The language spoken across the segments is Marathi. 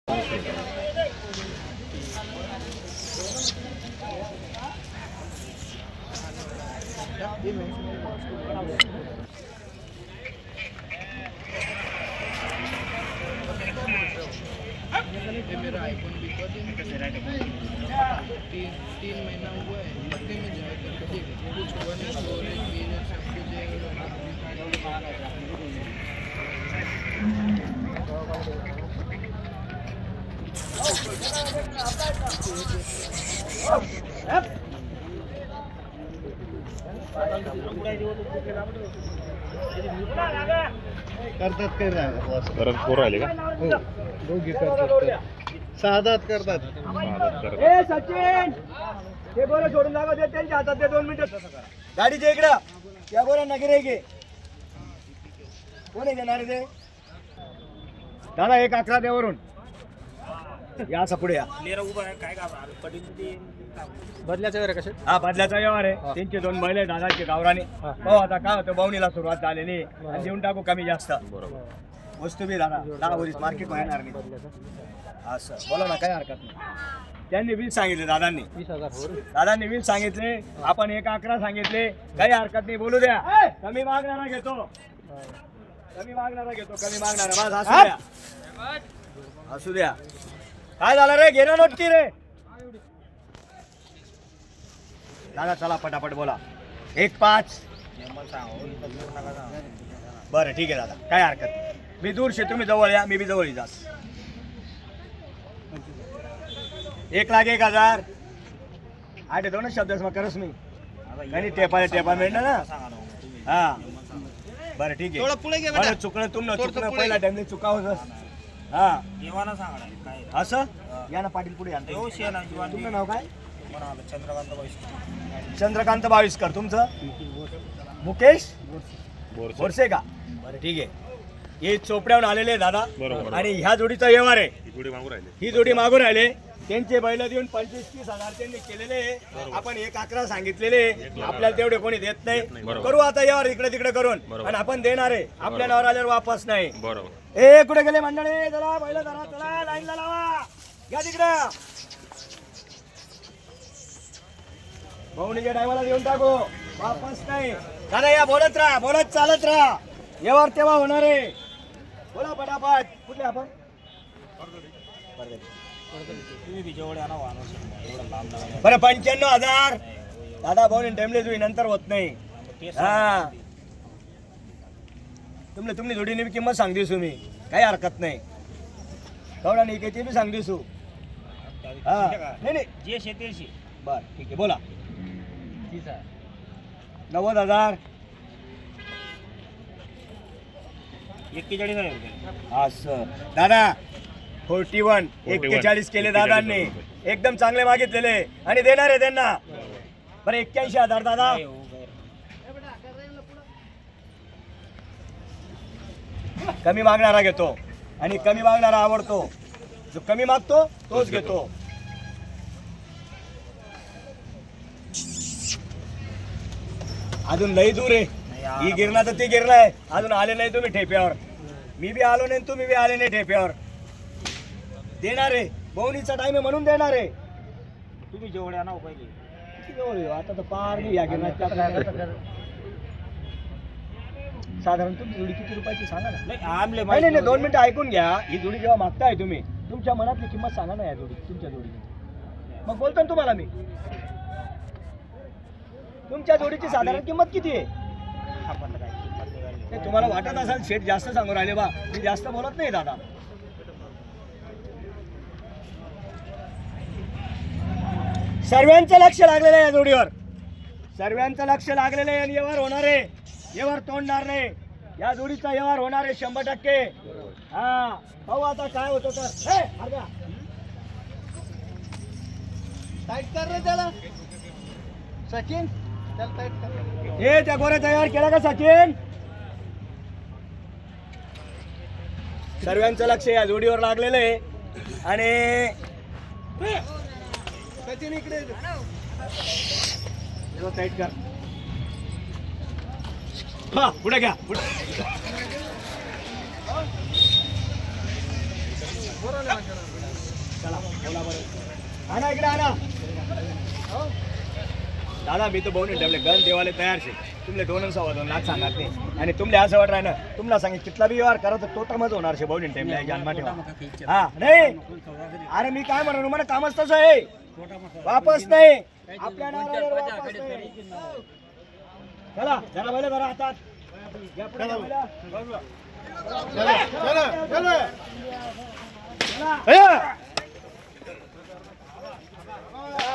मेरा आईफोन भी तीन महीना हुआ है, इतने में जाएगा कुछ हुआ नहीं, स्टोरेज बीनेस सब कुछ करतात काय परत पोर राहिले का? हो दोघी करतात, साधात करतात. सचिन ते बोला सोडून जागा दे त्यांच्या हातात ते 2 मिनिटं गाडीच्या इकडं त्या बोला नगरे घे कोण आहे घेणार ते दादा 1-11 देवरून या असं पुढे या बदल्याचे वगैरे कसे? हा बदल्याचा व्यवहार आहे. त्यांचे 2 महिला दादाचे गावराने हो आता काय होतं बावणीला सुरुवात झालेली आणि देऊन टाकू कमी जास्त वस्तू बी दादा 10 वरीस मार्केट होणार नाही असं बोला ना काय हरकत नाही. त्यांनी 20 सांगितले दादांनी 20,000 दादांनी 20 सांगितले आपण 1-11 सांगितले काही हरकत नाही बोलू द्या. कमी मागणारा घेतो कमी मागणारा घेतो कमी मागणारा बस असू द्या असू द्या. काय झालं रे घेणं नोट की रे दादा चला पटापट बोला 1-5 बरं ठीक आहे दादा काय हरकत नाही. मी दूर शे तुम्ही जवळ या मी बी जवळ जा 1,01,000 आठ येतो ना शब्द मग करस मी काही टेपा मिळणार ना हा बरं ठीक आहे बरं चुकलं चुकलं पहिला टाइमने चुकावं हा असं या ना पाटील पुढे या तुमचं नाव काय? चंद्रकांत बाविस्कर. तुमचं मुकेश बोरसे का? बरं ठीक आहे. हे चोपड्याहून आलेले दादा आणि ह्या जोडीचा व्यवहार आहे. ही जोडी मागून राहिले त्यांचे बैल देऊन 25-30,000 त्यांनी केलेले. आपण 1-11 सांगितलेले आपल्याला तेवढे कोणी देत नाही. करू आता व्यवहार इकडे तिकडे करून आणि आपण देणार आहे आपल्या नावावर आल्यावर वापस नाही. ए कुठे गेले मंडळी चला बैल धरा चला लाईनला लावा घ्या तिकडं भाऊनीच्या टायमाला देऊन टाकू वापस नाही. दादा या बोलत राहा बोलत चालत राहा व्यवहार तेव्हा होणार आहे. बोला पटापट कुठले आपण बरं 95,000 दादा भाऊ टाइमलेच होई नंतर होत नाही. हा तुम्ही जोडीने किंमत सांग दिसू मी काही हरकत नाही. तेवढा नाही काही ते बी सांग दिसू हा नाही जे शेतीशी बर ठीक आहे बोला 90,000 41,000 असं दादा 41 केले दादांनी एकदम चांगले मागितलेले आणि देणार आहे त्यांना. बरं 81,000 दादा कमी मागणारा घेतो आणि कमी मागणारा आवडतो. जो कमी मागतो तोच घेतो. अजून लई दूर आहे ही गिरणा तर ती गिरणा आहे. अजून आले नाही तुम्ही ठेप्यावर मी बी आलो नाही तुम्ही बी आले नाही ठेप्यावर. देणार आहे बहुणीचा टाइम आहे म्हणून देणार आहे. तुम्ही जेवढे आणा पाहिजे किती आता तर पार नाही या गिरणाच्या साधारण तुमची जोडी किती रुपयाची सांगा ना. नाही 2 मिनिटं ऐकून घ्या. ही जोडी जेव्हा मागताय तुम्ही तुमच्या मनातली किंमत सांगा ना या जोडी तुमच्या जोडीची मग बोलतो ना तुम्हाला मी. तुमच्या जोडीची साधारण किंमत किती आहे तुम्हाला वाटत असेल शेठ जास्त सांगू राहिले बा मी जास्त बोलत नाही दादा. सर्वांचं लक्ष लागलेलं आहे या जोडीवर सर्वांचं लक्ष लागलेलं आहे आणि व्यवहार होणार आहे. व्यवहार तोडणार नाही या जोडीचा व्यवहार होणार आहे 100%. हा भाऊ आता काय होतं तर टाईट कर रे त्याला सचिन हे त्या गोऱ्याचा व्यवहार केला का सचिन. सर्वांचं लक्ष या जोडीवर लागलेलं आहे आणि सचिन इकडे टाईट कर हा पुढे घ्या पुढे बोला बरं. आणा इकडे आणा. दादा मी तर बहुनी ठेवले गण देवाले तयार शे तुमले 2.25 लाख सांगत नाही आणि तुमले असं वाट राहिलं तुमला सांगित कितला बी व्यवहार करा तर तोटा मध्ये होणार शे बहुनी टाइमला जन्मा ठेवा. हा नाही अरे मी काय म्हणून मला कामच तसं आहे वापस नाही आपल्या नावावर वापस नाही. चला जरा बैल जरा हातात घ्या पुढे घ्या बैल. चला चला चला चला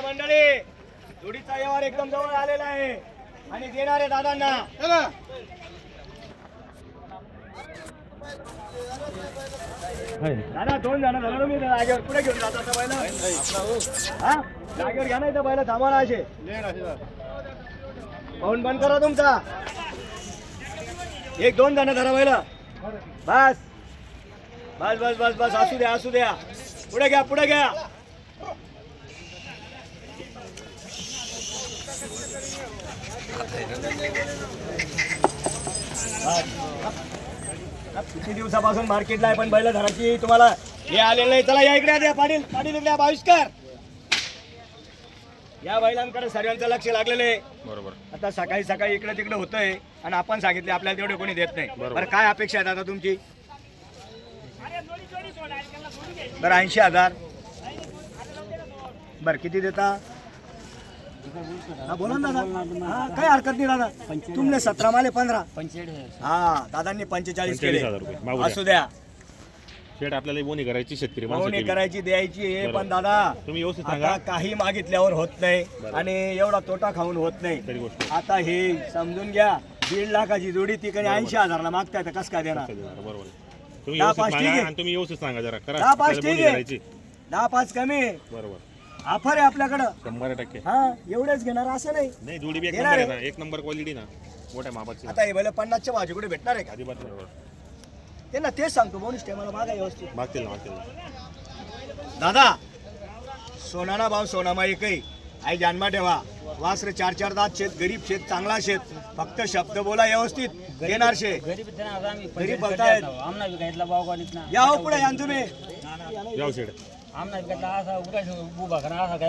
मंडळी जोडीचा व्यवहार एकदम जवळ आलेला आहे आणि देणार आहे दादांना. चला दादा 2 जण झालं मी जागेवर पुढे घेऊन जातो आता बैल. हा जागेवर घ्या नाही तर बैल थांबा ना असे पाहून बंद करा तुमचा. 1-2 जण धरा बैल बस बस बस बस बस असू द्या असू द्या पुढे घ्या पुढे घ्या. किती दिवसापासून मार्केटला आहे पण बैल धराची तुम्हाला हे आलेलं नाही. चला या इकडे द्या पाटील पाटील इकडे भाविष्कर या बैलांकडे सर्वांचं लक्ष लागलेलं आहे. बरोबर आता सकाळी सकाळी इकडे तिकडे होतंय आणि आपण सांगितले आपल्याला तेवढे कोणी देत नाही. बरं काय अपेक्षा आहेत आता तुमची? बरं 80,000. बरं किती देता? हा बोला ना दादा. हा काय हरकत नाही दादा. तुमने 17 माले 15 हा दादांनी 45 केले. 45,000 रुपये मागू द्या. असू द्या शेट आपल्याला बोनी करायची शेतकरी बोनी माणसं करायची द्यायची हे बरोबर. पण दादा तुम्ही व्यवस्थित सांगा आता काही मागितल्यावर होत नाही बरोबर. आणि एवढा तोटा खाऊन होत नाही. तरी गोष्ट आता हे समजून घ्या 1.5 लाखाची जोडी तिकडे 80,000 मागताय तर कसं काय देणार? बरोबर तुम्ही 10-5 व्यवस्थित ठीक सांगा आहे. आणि तुम्ही व्यवस्थित सांगा जरा करा 10-5 आपल्याला ठीक बोनी आहे. करायची. 10-5 कमी आहे. बरोबर ऑफर आहे आपल्याकडं. 100% हा एवढेच घेणार असं नाही. नाही जोडी बी एक देणार नंबर आहे. आहे ना एक नंबर क्वालिटी ना मोठ्या मापाची आता हे भले 50च्या भाजीकडे भेटणार आहे का? अजिबात बरोबर ते ना तेच सांगतो बोनस टायमाला मागा व्यवस्थित. मागतील ना मागतील ना. दादा सोनाना भाव सोनामा एकही आई जानमा ठेवा. वासरे 4-4 दात शेत गरीब शेत चांगला शेत फक्त शब्द बोला व्यवस्थित देणार शे. गरीब बोलतायत या हो पुढे या ना तुम्ही. जाऊ शेड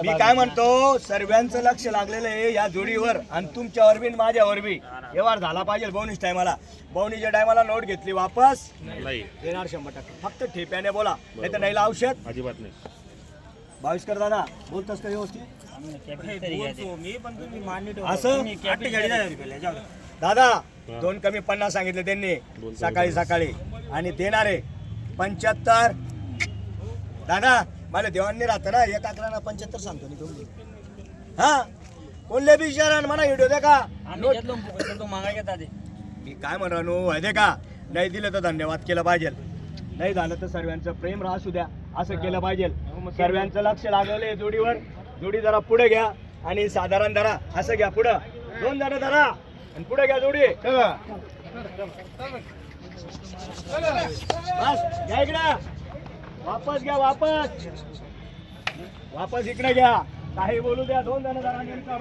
मी काय म्हणतो सर्वांचं लक्ष लागलेलं आहे या जोडीवर आणि तुमच्यावर बी आणि माझ्यावर बी व्यवहार झाला पाहिजे. बोनीस टायमाला बोनीच्या टायमाला नोट घेतली वापस नाही देणार 100%. फक्त ठेप्याने बोला नाही तर नाही औषध. अजिबात नाही. भाविष्कर दादा बोलतोस का व्यवस्थित? असं दादा 2 कमी 50 सांगितले त्यांनी सकाळी सकाळी आणि देणारे 75. दादा मला देवांनी राहतं ना 1 अकराना 75 सांगतो मी तुम्ही. हा कोणले बी विचारा म्हणा व्हिडिओ दे का मी काय म्हणा नो आहे का नाही दिलं तर धन्यवाद केलं पाहिजे. नाही झालं तर सर्वांचं प्रेम राहू द्या असं केलं पाहिजे. सर्वांचं लक्ष लागलेलं जोडीवर. जोडी जरा पुढे घ्या आणि साधारण धरा असं घ्या पुढं 2 जण धरा आणि पुढे घ्या जोडी. बस घ्या इकडे वापस घ्या वापस वापस इकडे घ्या काही बोलू द्या 2 जण धरा नेमका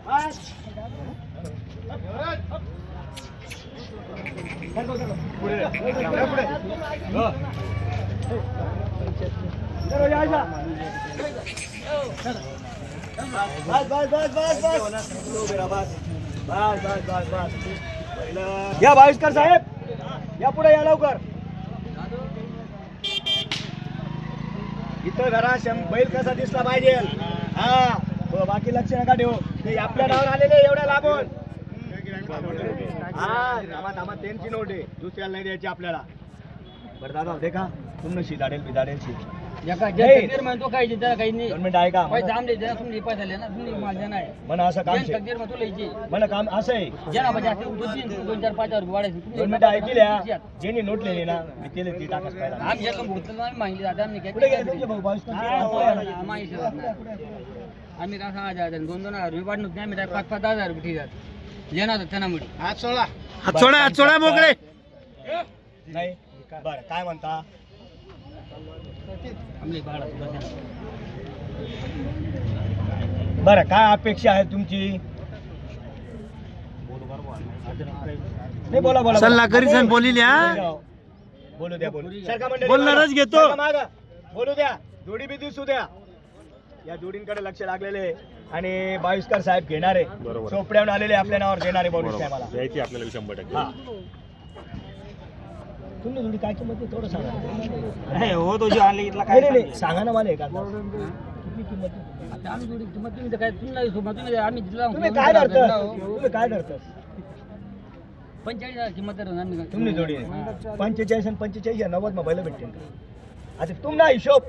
बस. पुढे हो. चलो या जा. बस बस बस बस बस बस बस बस बस या भाविष्कर साहेब या पुढे या लवकर. इथं घरा बैल कसा दिसला पाहिजे. हा बाकी लक्ष नका ठेवू ते आपल्या नावावर आलेले एवढ्या लांबून. हा थांबा त्यांची नोट आहे दुसऱ्याला नाही द्यायची आपल्याला. बरं दादा देखा तुमनं शिदाडेल बिदाडेल शी गव्हर्नमेंट आहे का म्हणा असं काम म्हणा काम असं आहे. गव्हर्नमेंट ऐकल्या ज्यांनी नोट लिहिली ना मी केले ती टाकाच पुढे गेले तुमचे भाऊ आम्ही का 6,000 2,000 रुपये वाढणूक नाही आम्ही 5,000 रुपये ठीक आहे येणार त्यांनामुळे हात सोडा मोकळे नाही. बरं काय म्हणता? बरं काय अपेक्षा आहे तुमची? नाही बोला बोला सल्ला करीसन बोलिल्या बोलू द्या बोलू सरका मंडळी बोलणारच घेतो. मागं. बोलू द्या जोडी बी दिसू द्या. या जोडींकडे लक्ष लागलेले आणि बाविस्कर साहेब घेणारे बरोबर. चोपड्याहून आलेले आपल्या नावावर देणारे बोनस आहे मला. द्यायची आपल्याला 100%. हा. तुम्ही जोडी काय किंमत आहे थोडं सांगा. हो तो आणले इथला नाही, सांगा ना मला एका किती किंमत आहे? आता आम्ही जोडी किंमत तुम्ही तर काय तुम्ही आम्ही दिला तुम्ही काय धरता? तुम्ही काय धरता? 45,000 किंमत आहे आम्ही तुम्ही जोडी 45 आणि 45 या 90 मोबाईल भेटतील का? आता तुमना हिशोब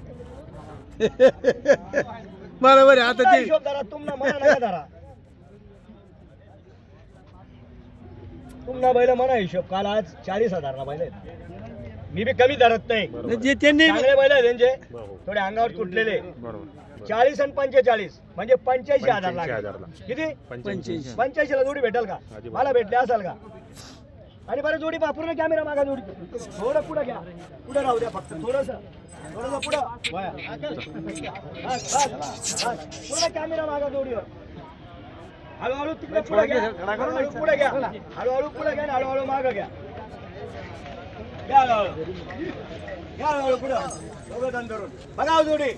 बरोबर आहे. आता तुमना ते हिशोब धरा. तुमना मना नका धरा. तुमना बैल मना हिशोब. काल आज 40,000 ना बैल आहेत. मी बी कमी धरत नाही. जे त्यांनी चांगले बैल आहेत त्यांचे बरोबर. थोडे अंगावर तुटलेले. बरोबर. 40 आणि 45 म्हणजे 85,000 लागले. 85,000 किती? 85. 85 ला जोडी भेटेल का? अजिबात. मला भेटले असाल का? आणि बरं जोडी पूर्ण कॅमेरा मागा. जोडी थोडं पुढं घ्या. पुढं राहू द्या फक्त थोडस पुढं. पूर्ण कॅमेरा मागा जोडीवर. हळूहळू तिकडे पुढे घ्या. हळूहळू पुढे घ्या. हळूहळू पुढे घ्या. हळूहळू मागं घ्या. घ्या हळूहळू पुढं. दोघं जण धरून बघा हो जोडी.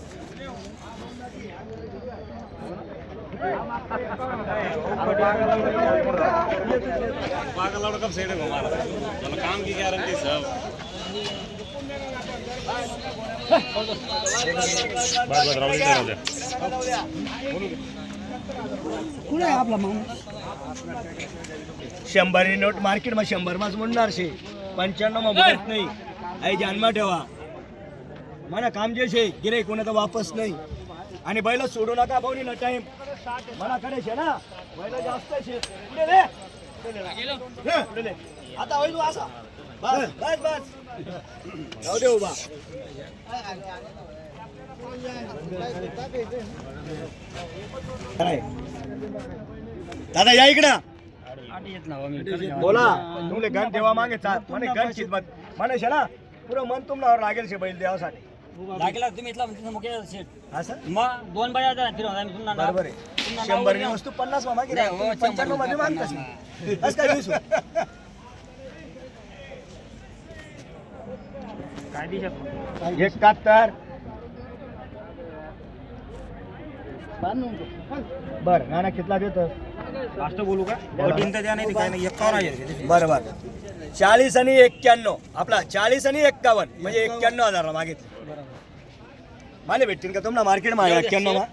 काम की गारंटी सब बस राहू द्या. कुठे आहे आपला माणूस? 100 नोट मार्केट मा 100 माच म्हणणार शे 95 मा बोलत नाही. आई जानमा ठेवा. मला काम जे शे गिरे कोणाचा वापस नाही. आणि बैल सोडू नका भाऊ ना टाइम मला कडे शे ना बैल जास्त शे. पुढे ले. पुढे ले. आता होईल तू असा बस बस बस जाऊ दे उभा. काय दादा या इकडं बोला. तुमले गण देवा मागे चाल म्हणे गण चितमत म्हणे शे ना पुरं मन तुमल्यावर लागेल शे बैल देवासाठी. लागेला तुम्ही इथला मुख्य शेट असं मग 2 बाया फिरवणार आम्ही तुमना बरोबर आहे. 100 नी वस्तू 50 मा मागे नाही, हो, 95 मध्ये मागतास बस काय दिसू काय दिशा 71 बर नाना कितला देतो लास्ट बोलू का? बटीन तर द्या नाही काय नाही 51,000. बरं बरं 40 आणि 91 आपला 40 आणि 51 म्हणजे 91,000 ला मागितले. माले भेटतील का तुम्हाला मार्केट मा 91 मा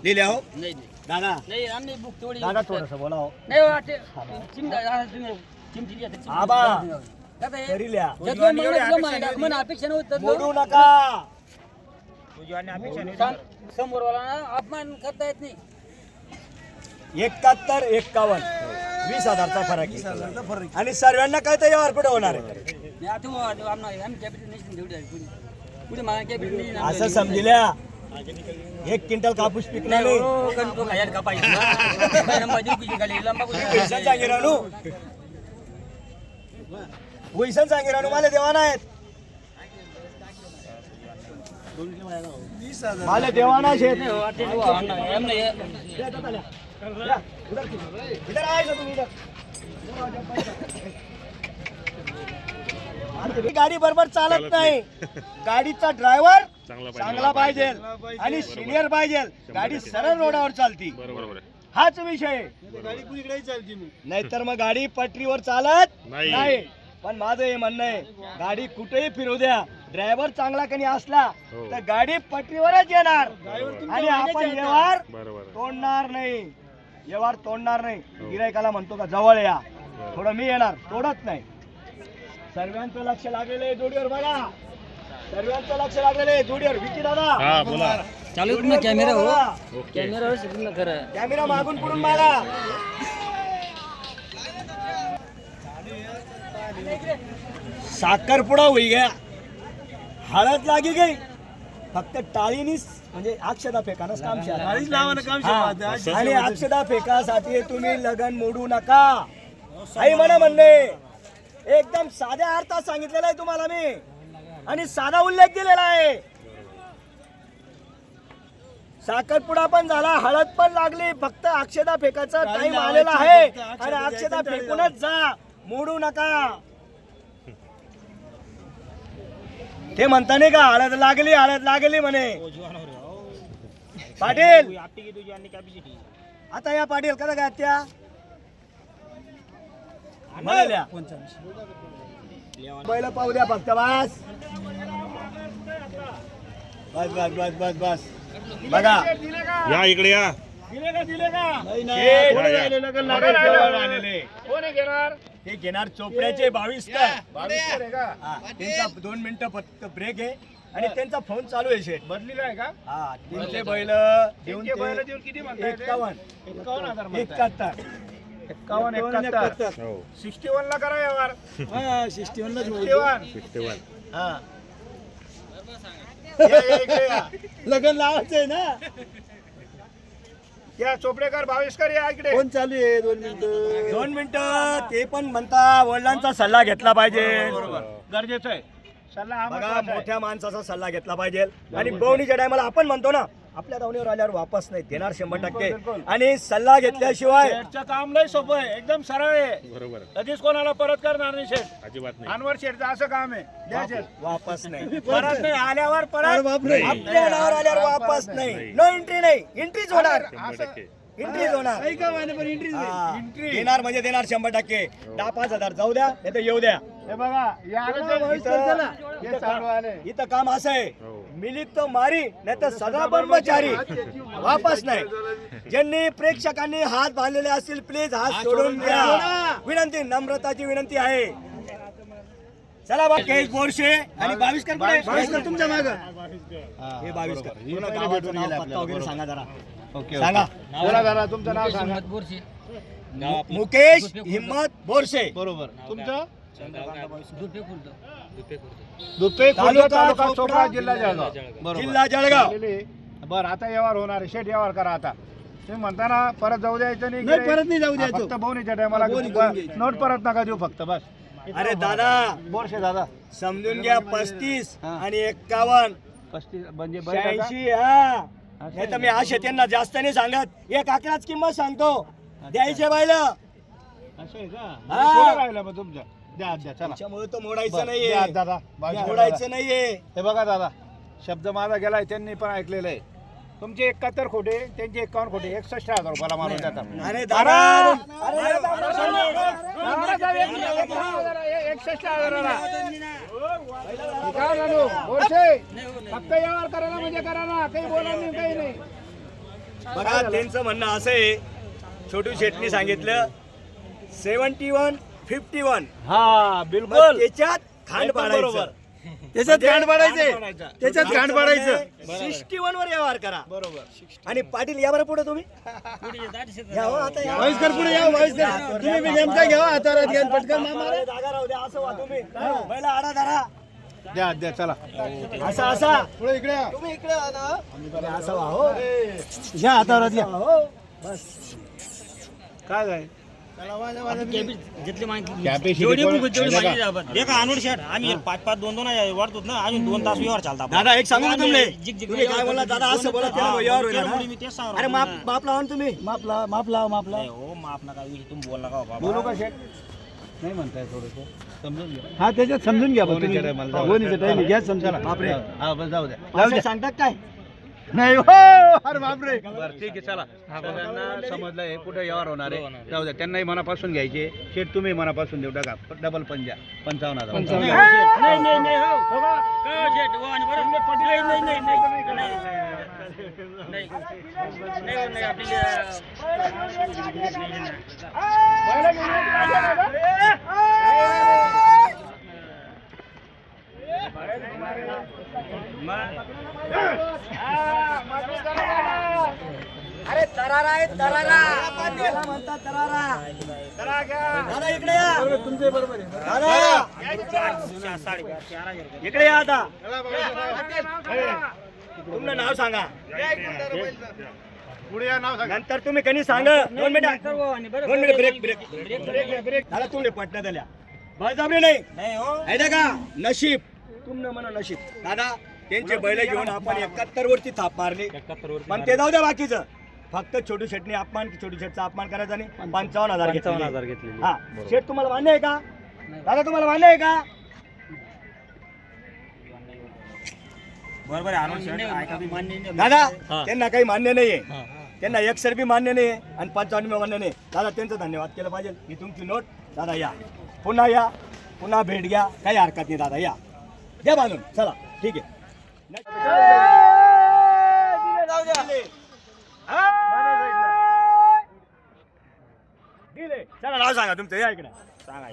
लिहिले हो नाही दादा. नाही आम्ही बुक तेवढी दादा थोडंसं बोला हो. नाही हो, ते तुम्ही चिमची द्या ते. आबा दादा हे- तरी लिहा. त्या 2 महिन्यात मला अपेक्षा नव्हतं मोडू नका. समोरवाला ना अपमान करता येत नाही. 71 51 20,000चा फरक आहे. आणि सर्वांना कळतं यावर पुढे होणार आहे. नाही, आता हो, आता आम्ही कॅपिटल नेशन तेवढी आहे पुढे. पुढे मला कॅपिटल नेशन असं समजल्या 1 क्विंटल कापूस पिकणार नाही. पैसा सांगे रानू पैसा सांगे रानू मला देवाना आहेत. मला देवाना शेत इधर आहे तुम्ही इधर. गाडी बरोबर चालत नाही. गाडीचा ड्रायव्हर चांगला पाहिजे आणि सिनियर पाहिजे. गाडी सरळ रोडावर चालती बरोबर. हाच विषय. गाडी कुणीकडे चालते मग. नाहीतर मग गाडी पटरीवर चालत नाही. नाही. पण माझं हे म्हणणं आहे गाडी कुठेही फिरू द्या ड्रायव्हर चांगला कधी असला हो. तर गाडी पटरीवरच येणार आणि आपण व्यवहार बरोबर. तोडणार नाही. व्यवहार तोडणार नाही. गिरायकाला म्हणतो का जवळ या थोडं मी येणार तोडत नाही. सर्वांचं लक्ष लागलेलं आहे जोडीवर बघा. सर्वांचं लक्ष लागलेलं आहे जोडीवर. विकी दादा हा बोला. चालू आहे ना कॅमेरा हो. ओके. कॅमेरावर शिकून ना खरं. कॅमेरा मागून पुढून मागा. साखरपुडा होई गया. हळद लागी गई. फक्त टाळीनीच म्हणजे अक्षदा फेकानच काम शे. गाडीच लावायला काम हा. शे. आणि अक्षदा फेकासाठी तुम्ही लगन मोडू नका. आई म्हणा म्हणणे एकदम साध्या अर्थात सांगितलेला आहे तुम्हाला मी आणि साधा उल्लेख दिलेला आहे. साखरपुडा पण झाला हळद पण लागली. फक्त अक्षदा फेकाचा टाइम आलेला आहे आणि अक्षदा फेकूनच जा. मोडू नका. ते म्हणता नाही का हळद लागली म्हणे. पाटील आता या पाटील कदा काय त्या म्हणाल्या बैल पाहू द्या फक्त बस बस बस बस बस बस बघा या इकडे या. हे घेणार चोपड्याचे 22 त्यांचा 2 मिनिटं फक्त ब्रेक आहे आणि त्यांचा फोन चालू आहे शेट. बदलीला आहे का? हा त्यांचे बैल देऊन किती म्हणताय ते? 51 51 हो 61 ला करा यावर 61 ला 51. हा या इकडे या. लग्न लावायचंय ना. या चोपडेकर भावेशकर या इकडे. फोन चालू आहे 2 मिनिटं ते पण म्हणता वडिलांचा सल्ला घेतला पाहिजे. गरजेचं आहे सल्ला हा बघा महत्त्वाचा आहे. मोठ्या माणसाचा सल्ला घेतला पाहिजे आणि बवणीच्या टायमाला आपण म्हणतो ना आपल्या दावणीवर आल्यावर वापस नाही देणार 100% आणि सल्ला घेतल्याशिवाय शेठचं काम लय सोपं आहे एकदम सरळ आहे. बरोबर कधीच कोणाला परत करणार नाही शेठ. अजिबात नाही. अनवर शेठचं असं काम आहे. द्या शेठ. वापस नाही परत नाही आल्यावर परत आपल्या नावावर आल्यावर वापस नाही. नो एंट्री नाही एंट्रीच होणार 100%. एंट्रीच होणार हा. देणार म्हणजे देणार 100%. 10,000-5,000 जाऊ द्या नाही तर येऊ द्या. हे बघा या हे चालू आले. इथं काम असं आहे हो. मिलित तो मारी नाही तर सदा ब्रह्मचारी वापस नाही. ज्यांनी प्रेक्षकांनी हात बांधलेले असतील प्लीज हात सोडून द्या. विनंती नम्रताची विनंती आहे. चला बघ केश बोरशे आणि 22 तुमच्या माग हे 22 पूर्ण गावाचं नाव पत्ता वगैरे सांगा जरा. सांगा बोला जरा तुमचं नाव सांगा. मुकेश हिम्मत बोरशे बरोबर तुमचं दुप्पे तालुका चोपडा जिल्हा जळगाव. जिल्हा जळगाव. बरं आता व्यवहार होणार आहे. शेठ व्यवहार करा आता. तुम्ही म्हणता ना परत जाऊ द्यायचं नाही. परत नाही जाऊ द्यायचं. फक्त बोनीच्या टायमाला नोट परत नका देऊ फक्त बस. अरे दादा बोरशे दादा समजून घ्या 35 आणि 51 35 म्हणजे 86 हा नाही तर मी असे त्यांना जास्त नाही सांगत. एक अकराच किंमत सांगतो द्यायचे बायला असं आहे का? हा. पुढं राहिलं मग तुमचं द्या द्या चला. त्याच्यामुळे तो मोडायचं द्या नाहीये दादा मोडायचं नाहीये. हे बघा दादा शब्द माझा गेलाय त्यांनी पण ऐकलेलं आहे. तुमचे 71 खोटे त्यांचे 51 खोटे 61,000 रुपयाला मारून जातात. अरे दादा 61,000 फक्त व्यवहार करा ना म्हणजे करा ना काही बोला नाही काही नाही. बघा त्यांचं म्हणणं असं आहे छोटू शेटनी सांगितलं 71 51 हा मग बिलकुल त्याच्यात खांड पाडायचं. त्याच्यात गांड पाडायचे त्याच्यात गांड पाडायचं 61 वर व्यवहार करा. बरोबर. आणि पाटील या बरं पुढे तुम्ही या हो, आता या. वाईसकर पुढे या वाईसकर तुम्ही बी नेमका घ्या हातारात घ्या पटकन अरे जागा राहू द्या असं वा तुम्ही पहिला आडा धरा द्या द्या चला असा असा पुढे इकडे या. तुम्ही इकडे वा ना. असं वा हो घ्या हातारात घ्या. हो बस काय काय आम्ही 5-5 2-2 वाढतो ना अजून 2 तास व्यवहार चालता. दादा एक सांगू का तुम्ही काय बोलला दादा असं बोला त्याला व्यवहार होईल ना. मी तेच सांगतो. अरे माप लावा ना तुम्ही माप लावा हो माफ नका तुम्ही बोल नका बाबा. बोलू का शेठ नाही म्हणताय थोडस समजून घ्या. हा त्याच्यात समजून घ्या घ्या समजा बापरे हा बस जाऊ द्या असं सांगतात काय नाही हो अरे बापरे. बरं ठीक आहे चला सगळ्यांना समजलंय कुठे व्यवहार होणार आहे जाऊ द्या. त्यांनाही मनापासून घ्यायचे शेठ तुम्ही मनापासून देऊ टाका डबल पंजा 55,000. नाही नाही नाही हो बाबा काय शेट हो आणि बरं नाही नाही नाही नाही नाही नाही अरे तरारा आहे तरारा त्याला म्हणतात तरारा. दादा इकडे या तुमचे बरोबर आहे. दादा इकडे या आता तुमचं नाव सांगा पुढे या नाव सांगा. नंतर तुम्ही कधी सांगा 2 मिनिट ब्रेक दादा तुम्ही पटण्यात आल्या बळजबरी नाही आहे का नशीब तुमनं म्हणा नशीब. दादा त्यांचे बैल घेऊन आपण 71 वरती थाप मारली पण ते जाऊ द्या बाकीचं फक्त छोटू शेटने अपमान छोटू शेटचा अपमान करायचा नाही 55,000 घेतले. हा शेट तुम्हाला मान्य आहे का दादा तुम्हाला मान्य आहे का बरोबर आहे आनंद मान्य नाही. दादा त्यांना काही मान्य नाहीये त्यांना 1 बी मान्य नाही आणि 95 मान्य नाही. दादा त्यांचं धन्यवाद केलं पाहिजे. ही तुमची नोट. दादा या पुन्हा भेट घ्या, काही हरकत नाही. दादा या द्या बांधून. चला ठीक आहे. दिले. चला नाव सांगा तुमचं. या इकडे सांगा.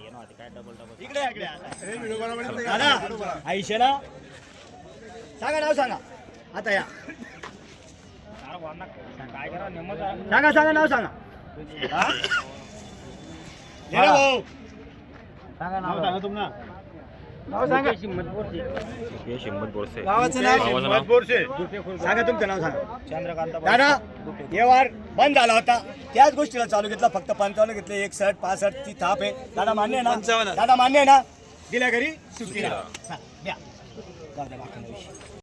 इकडे या, इकडे या. दादा आईशे ना सांगा, नाव सांगा. आता या सांगा नाव सांगा. हा? ये रे भाऊ. सांगा नाव. सांगा तुम्हाला. मुकेश हिम्मत बोरसे. गावाचं नाव सांगा. तुमचं नाव सांगा. चंद्रकांत. दादा व्यवहार बंद झाला होता, त्याच गोष्टीला चालू घेतला. फक्त 55 घेतले. 61 65 ती थाप आहे. दादा मान्य आहे ना? दादा मान्य आहे ना? दिल्या घरी सुट्टी द्या. जाऊ द्या बाकी.